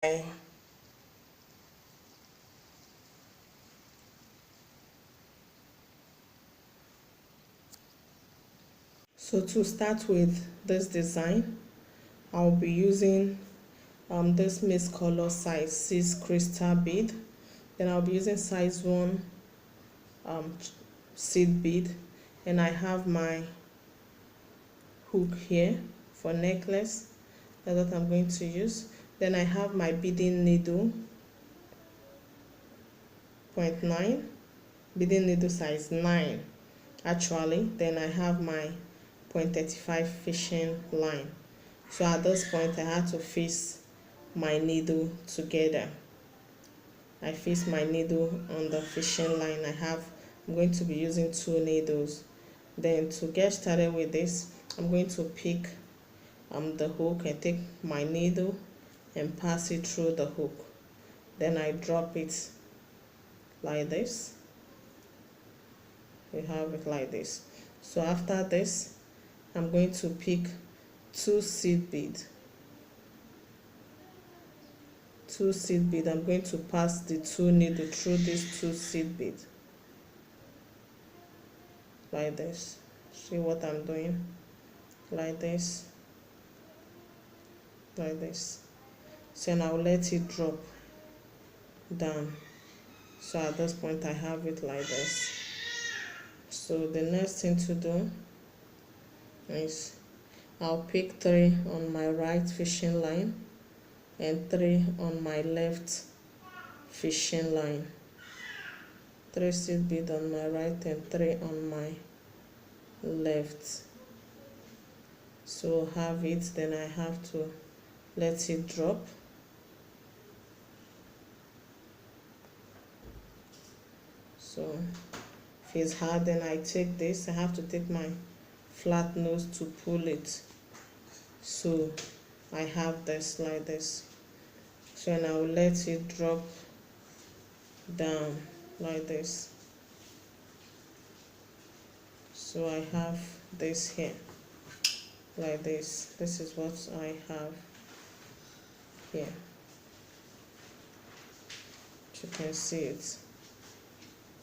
Okay. So to start with this design, I'll be using this mist color size 6 crystal bead. Then I'll be using size 1 um, seed bead, and I have my hook here for necklace. That's what I'm going to use. Then I have my beading needle 0.9, beading needle size 9 actually. Then I have my 0.35 fishing line. So at this point I had to face my needle together. I face my needle on the fishing line. I'm going to be using 2 needles. Then to get started with this, I'm going to pick the hook and take my needle and pass it through the hook. Then I drop it like this. You have it like this. So after this, I'm going to pick 2 seed beads. 2 seed beads. I'm going to pass the 2 needles through these 2 seed beads like this. See what I'm doing? Like this, like this. So now let it drop down. So at this point I have it like this. So the next thing to do is I'll pick 3 on my right fishing line and 3 on my left fishing line. 3 seed beads on my right and 3 on my left. So have it, then I have to let it drop. So if it's hard, then I take this. I have to take my flat nose to pull it. So I have this like this. So now I'll let it drop down like this. So I have this here like this. This is what I have here. You can see it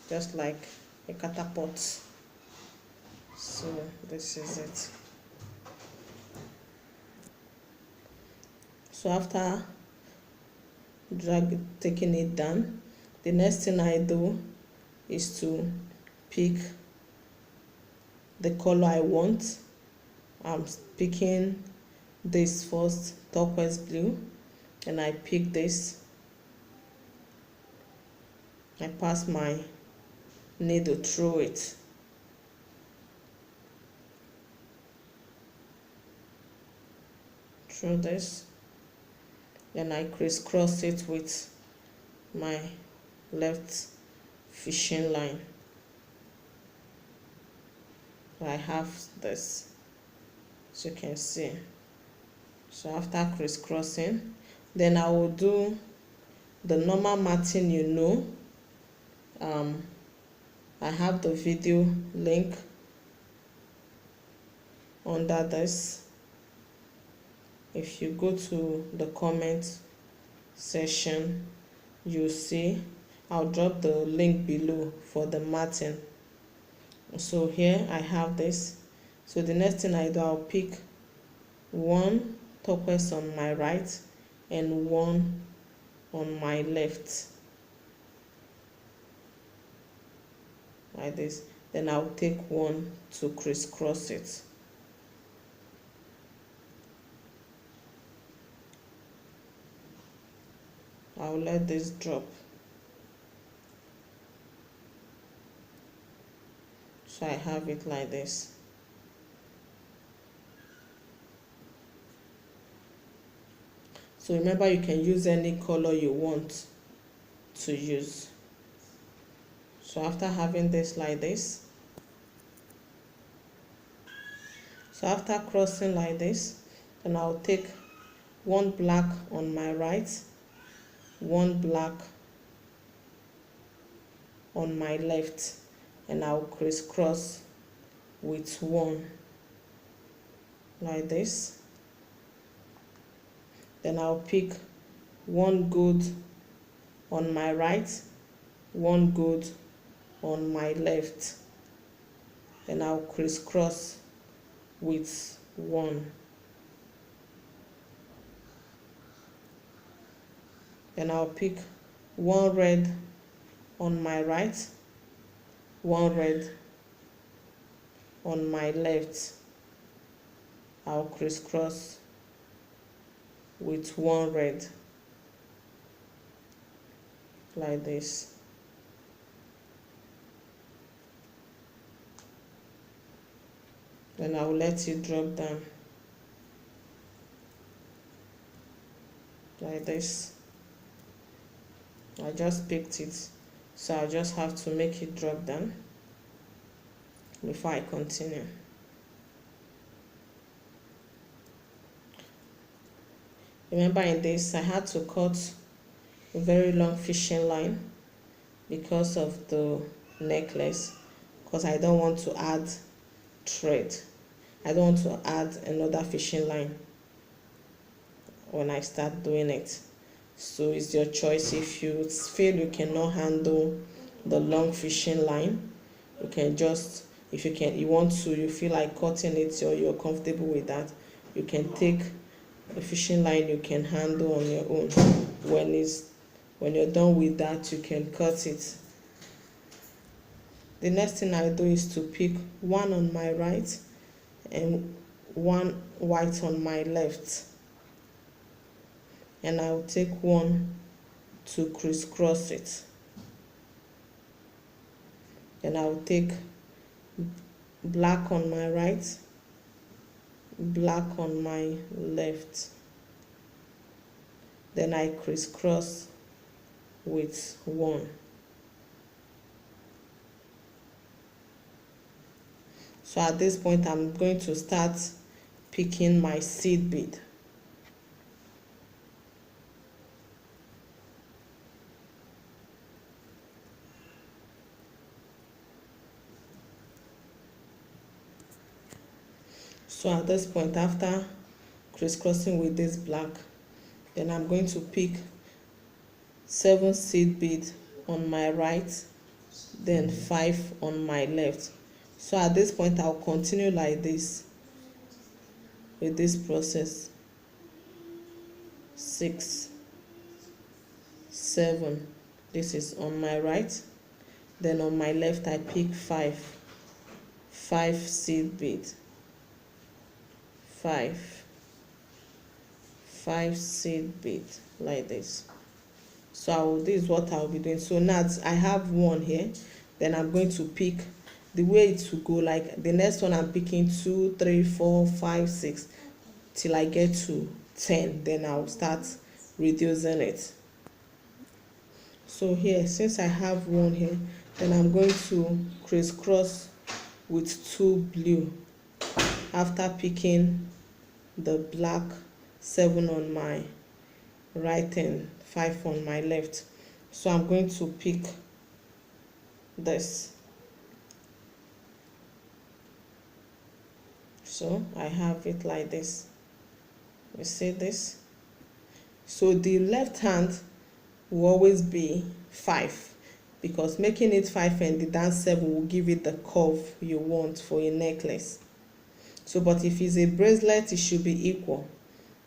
just like a catapult. So this is it. So after taking it down, the next thing I do is to pick the color I want. I'm picking this first, turquoise blue, and I pick this. I pass my needle through it. Through this. Then I crisscross it with my left fishing line. I have this, as you can see. So after crisscrossing, then I will do the normal matting, I have the video link under this. If you go to the comment section, you'll see I'll drop the link below for the matting. So here I have this. So the next thing I do, I'll pick 1 turquoise on my right and 1 on my left like this. Then I'll take 1 to crisscross it. I'll let this drop. So I have it like this. So remember, you can use any color you want to use. So after having this like this, so after crossing like this, then I'll take 1 black on my right, 1 black on my left, and I'll crisscross with 1 like this. Then I'll pick one good on my right, one good on my left, and I'll crisscross with one. Then I'll pick one red on my right, one red on my left. I'll crisscross with one red like this. Then I'll let it drop down like this. I just picked it, so I just have to make it drop down before I continue. Remember, in this I had to cut a very long fishing line because of the necklace, because I don't want to add thread. I don't want to add another fishing line when I start doing it. So it's your choice. If you feel you cannot handle the long fishing line, you can just, if you can, you feel like cutting it, or you're comfortable with that, you can take a fishing line you can handle on your own. When you're done with that, you can cut it. The next thing I do is to pick one on my right and one white on my left, and I'll take one to crisscross it. And I'll take black on my right, black on my left, then I crisscross with one. So at this point, I'm going to start picking my seed bead. So at this point, after crisscrossing with this black, then I'm going to pick 7 seed beads on my right, then 5 on my left. So at this point, I'll continue like this with this process. 6, 7, this is on my right. Then on my left, I pick 5 seed beads. 5 seed beads like this. So this is what I'll be doing. So now I have one here, then I'm going to pick the way it will go. Like the next one, I'm picking 2, 3, 4, 5, 6 till I get to 10. Then I'll start reducing it. So here, since I have one here, then I'm going to crisscross with 2 blue after picking the black 7 on my right and 5 on my left. So I'm going to pick this. So I have it like this. You see this? So the left hand will always be 5, because making it 5 and the down 7 will give it the curve you want for a necklace. So but if it's a bracelet, it should be equal.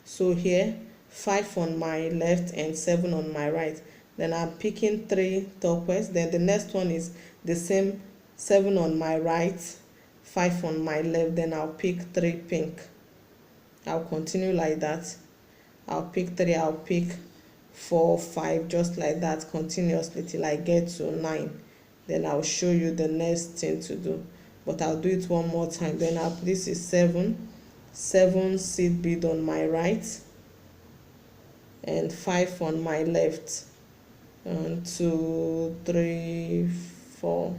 So here, 5 on my left and 7 on my right. Then I'm picking 3 turquoise. Then the next one is the same, 7 on my right, 5 on my left. Then I'll pick 3 pink. I'll continue like that. I'll pick 3, I'll pick 4, 5, just like that continuously till I get to 9. Then I'll show you the next thing to do. But I'll do it one more time. Then this is 7 seed bead on my right and 5 on my left, and 2, 3, 4,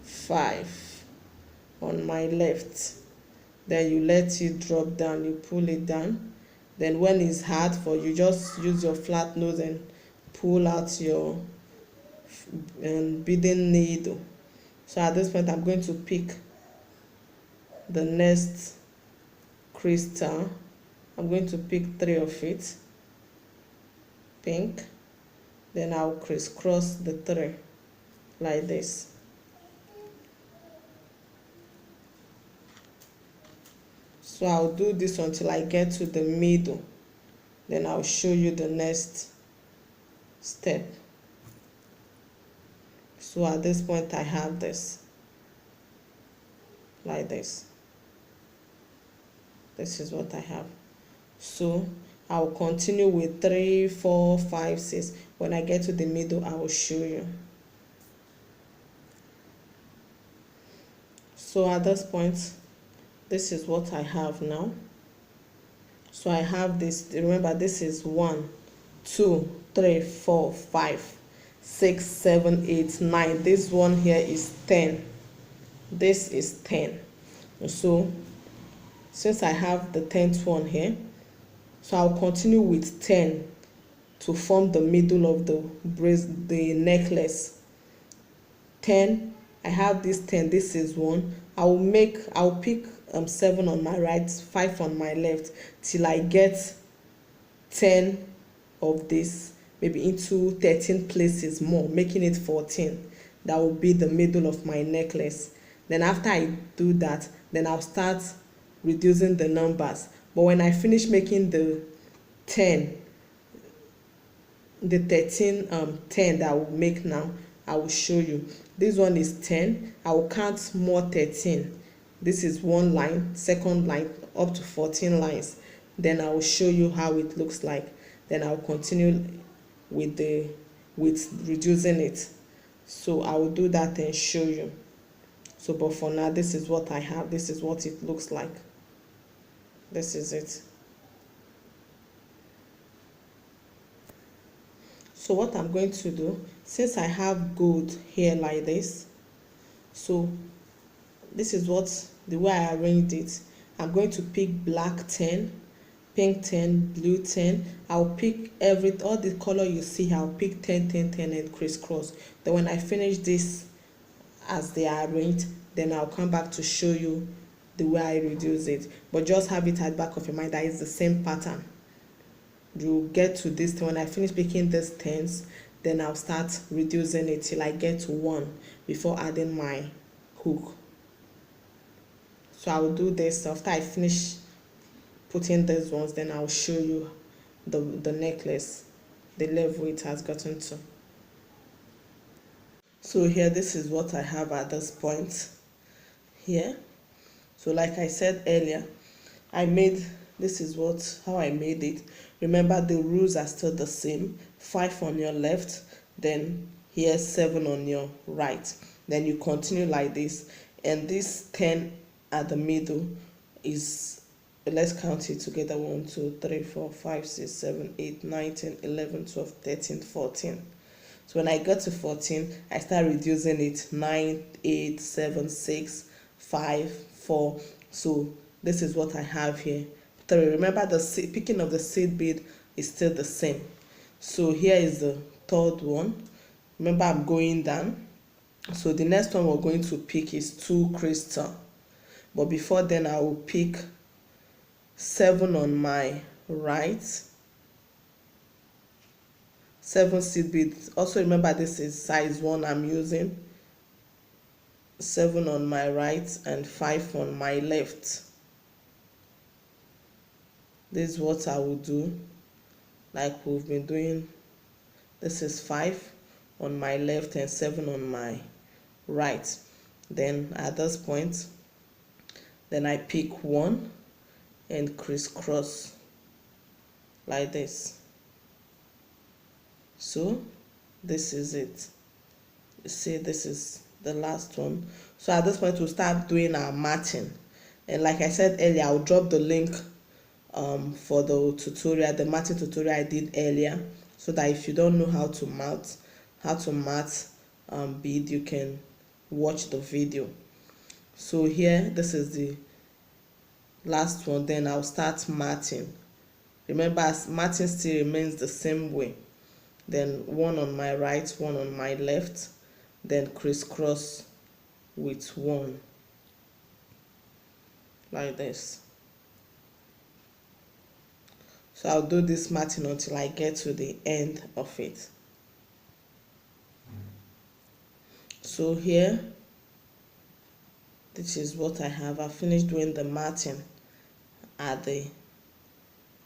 5 on my left. Then you let it drop down, you pull it down. Then when it's hard for you, just use your flat nose and pull out your beading needle. So at this point, I'm going to pick the next crystal. I'm going to pick 3 of it. pink, then I'll crisscross the three like this. So I'll do this until I get to the middle, then I'll show you the next step. So at this point I have this like this. This is what I have. So I'll continue with 3, 4, 5, 6. When I get to the middle, I will show you. So at this point, this is what I have now. So I have this, remember this is 1, 2, 3, 4, 5, 6, 7, 8, 9. This one here is 10. This is 10. So since I have the 10th one here, so I'll continue with 10 to form the middle of the necklace. 10, I have this 10, this is 1. I'll pick 7 on my right, 5 on my left, till I get 10 of this, maybe into 13 places more, making it 14. That will be the middle of my necklace. Then after I do that, then I'll start reducing the numbers. But when I finish making the 10, the 13 10 that I will make now, I will show you. This one is 10. I will count more 13. This is one line, second line, up to 14 lines. Then I will show you how it looks like. Then I'll continue with reducing it. So I will do that and show you. So but for now, this is what I have. This is what it looks like. This is it. So what I'm going to do, since I have gold here like this, so this is the way I arranged it. I'm going to pick black 10, pink 10, blue 10. I'll pick all the color you see. I'll pick 10, 10, 10 and crisscross. Then when I finish this as they are arranged, then I'll come back to show you the way I reduce it. But just have it at the back of your mind that it's the same pattern. You get to this, when I finish picking these 10s, then I'll start reducing it till I get to 1 before adding my hook. So I will do this after I finish putting these ones, then I'll show you the necklace, the level it has gotten to. So here, this is what I have at this point here. So like I said earlier, this is how I made it. Remember, the rules are still the same. 5 on your left, then here 7 on your right. Then you continue like this, and this 10 at the middle is, let's count it together, 1, 2, 3, 4, 5, 6, 7, 8, 9, 10, 11, 12, 13, 14. So when I get to 14, I start reducing it. 9, 8, 7, 6, 5, 4. So this is what I have here. 3. Remember, the picking of the seed bead is still the same. So here is the third one. Remember, I'm going down. So the next one we're going to pick is 2 crystal. But before then, I will pick 7 on my right. 7 seed beads. Also remember, this is size 1 I'm using. 7 on my right and 5 on my left. This is what I will do, like we've been doing. This is 5 on my left and 7 on my right. Then at this point, then I pick 1 and crisscross like this. So this is it. You see, this is the last one. So at this point, we'll start doing our matching. And like I said earlier, I'll drop the link for the tutorial, the matching tutorial I did earlier, so that if you don't know how to match bead, you can watch the video. So here, this is the last one. Then I'll start matching. Remember, matching still remains the same way. Then 1 on my right, 1 on my left, then crisscross with 1 like this. So So I'll do this matting until I get to the end of it. So here, this is what I have. I finished doing the matting at the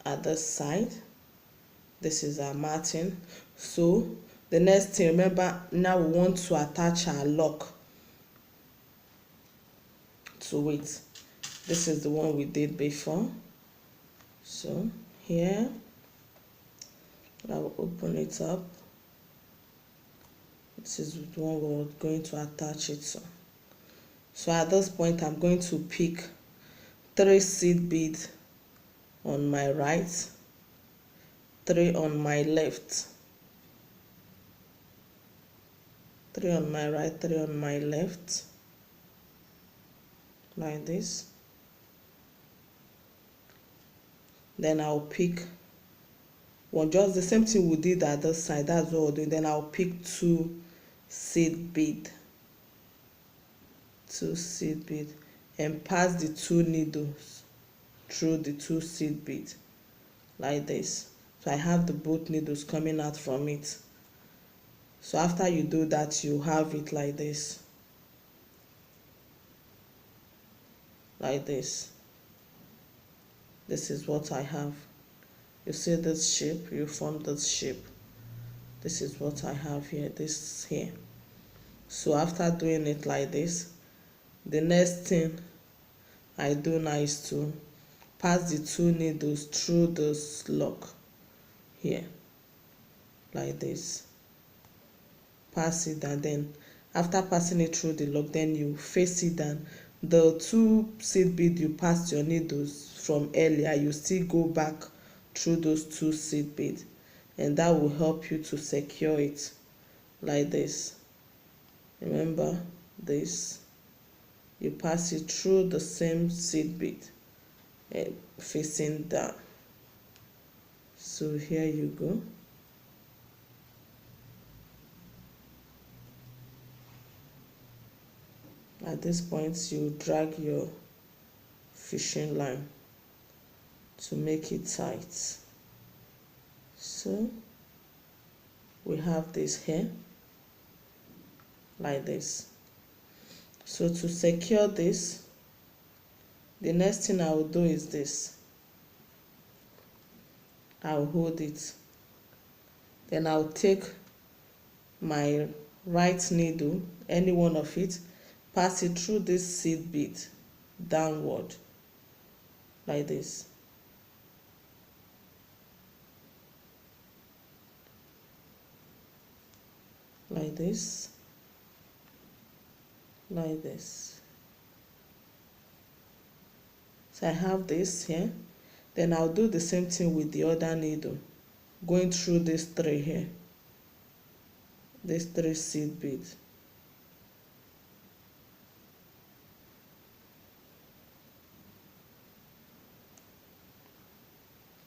other side. This is our matting. So the next thing, remember, now we want to attach our lock to it. This is the one we did before. So here, I'll open it up. This is the one we're going to attach it to. So at this point, I'm going to pick 3 seed beads on my right, 3 on my left, 3 on my right, 3 on my left, like this. Then I'll pick one, just the same thing we did at this side, that's what we'll do. Then I'll pick 2 seed bead, 2 seed bead, and pass the 2 needles through the 2 seed bead, like this. So I have the both needles coming out from it. So after you do that, you have it like this, like this. This is what I have. You see this shape, you form this shape. This is what I have here, this here. So after doing it like this, the next thing I do now is to pass the 2 needles through this lock here, like this. Pass it, and then after passing it through the lock, then you face it down. The 2 seed bead you passed your needles from earlier, you still go back through those 2 seed beads, and that will help you to secure it like this. Remember this, you pass it through the same seed bead and facing down. So here you go. At this point, you drag your fishing line to make it tight. So we have this here, like this. So to secure this, the next thing I will do is this. I'll hold it. Then I'll take my right needle, any one of it, pass it through this seed bead downward, like this. Like this. Like this. So I have this here. Then I'll do the same thing with the other needle, going through this 3 here, this 3 seed beads.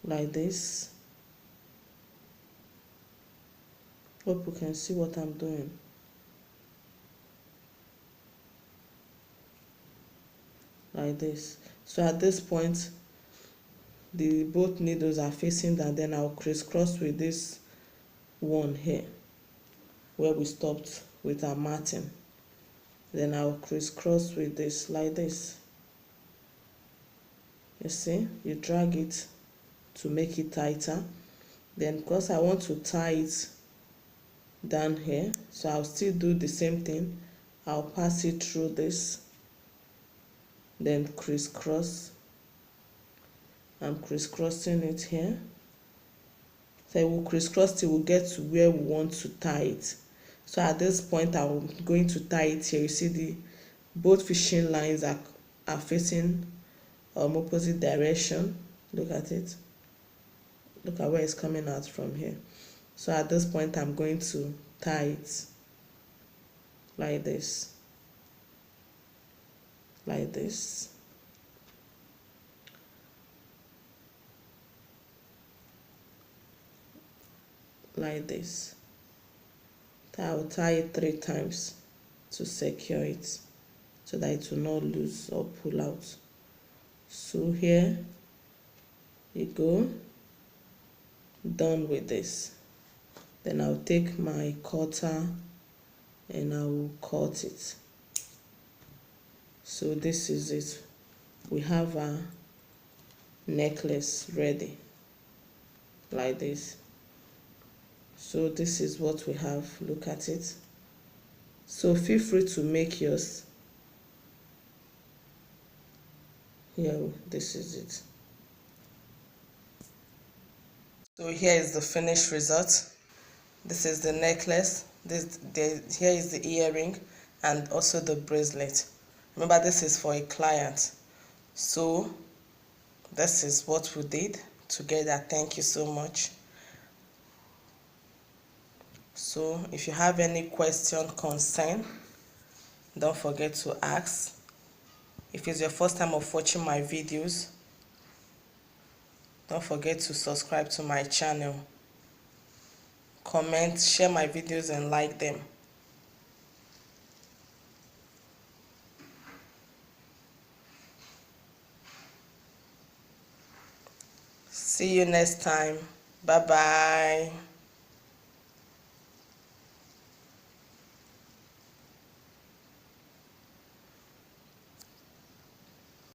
Like this. Hope you can see what I'm doing. Like this. So at this point, the both needles are facing down. Then I'll crisscross with this one here where we stopped with our matting. Then I'll crisscross with this, like this. You see, you drag it to make it tighter. Then because I want to tie it down here, so I'll still do the same thing. I'll pass it through this, then crisscross. I'm crisscrossing it here. So we'll crisscross till we get to where we want to tie it. So at this point, I'm going to tie it here. You see the both fishing lines are facing opposite direction. Look at it. Look at where it's coming out from here. So at this point, I'm going to tie it like this. Like this. Like this. I will tie it 3 times to secure it so that it will not loose or pull out. So here you go. done with this, then I'll take my cutter and I will cut it. So this is it. We have our necklace ready like this. So this is what we have. Look at it. So feel free to make yours. Here, this is it. So here is the finished result. This is the necklace. Here is the earring and also the bracelet. Remember, this is for a client. So this is what we did together. Thank you so much. So if you have any question, concern, don't forget to ask. If it's your first time of watching my videos, don't forget to subscribe to my channel. Comment, share my videos and like them. See you next time. Bye bye.